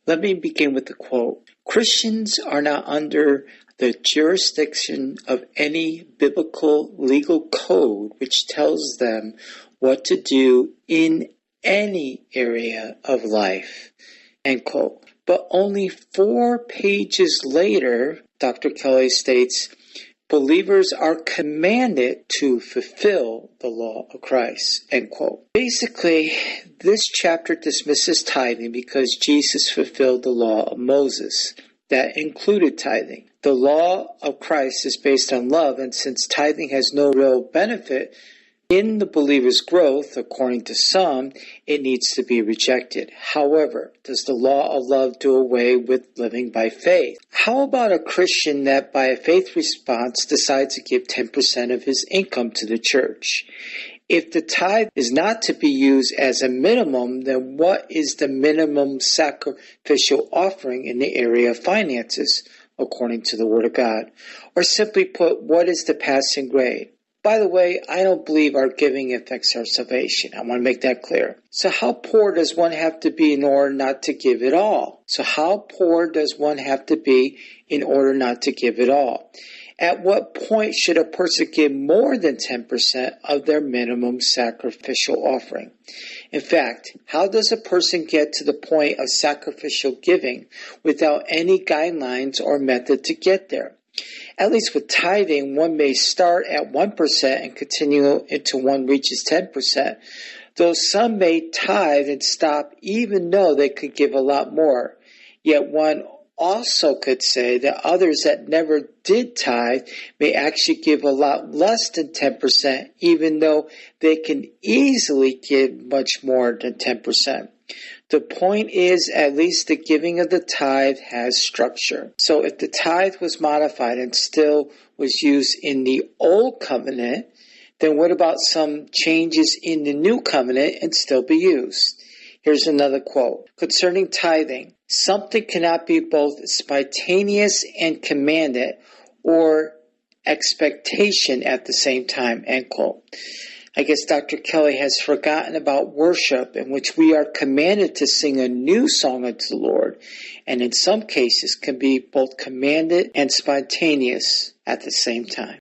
Let me begin with the quote. Christians are not under the jurisdiction of any biblical legal code which tells them what to do in any area of life, end quote. But only 4 pages later, Dr. Kelly states, believers are commanded to fulfill the law of Christ, end quote. Basically, this chapter dismisses tithing because Jesus fulfilled the law of Moses. That included tithing. The law of Christ is based on love, and since tithing has no real benefit in the believer's growth, according to some, it needs to be rejected. However, does the law of love do away with living by faith? How about a Christian that by a faith response decides to give 10% of his income to the church? If the tithe is not to be used as a minimum, then what is the minimum sacrificial offering in the area of finances, according to the Word of God? Or simply put, what is the passing grade? By the way, I don't believe our giving affects our salvation. I want to make that clear. So how poor does one have to be in order not to give it all? At what point should a person give more than 10% of their minimum sacrificial offering? In fact, how does a person get to the point of sacrificial giving without any guidelines or method to get there? At least with tithing, one may start at 1% and continue until one reaches 10%, though some may tithe and stop even though they could give a lot more. Yet one also could say that others that never did tithe may actually give a lot less than 10%, even though they can easily give much more than 10%. The point is, at least the giving of the tithe has structure. So if the tithe was modified and still was used in the old covenant, then what about some changes in the new covenant and still be used? Here's another quote. Concerning tithing, something cannot be both spontaneous and commanded or expectation at the same time, end quote. I guess Dr. Kelly has forgotten about worship, in which we are commanded to sing a new song unto the Lord, and in some cases can be both commanded and spontaneous at the same time.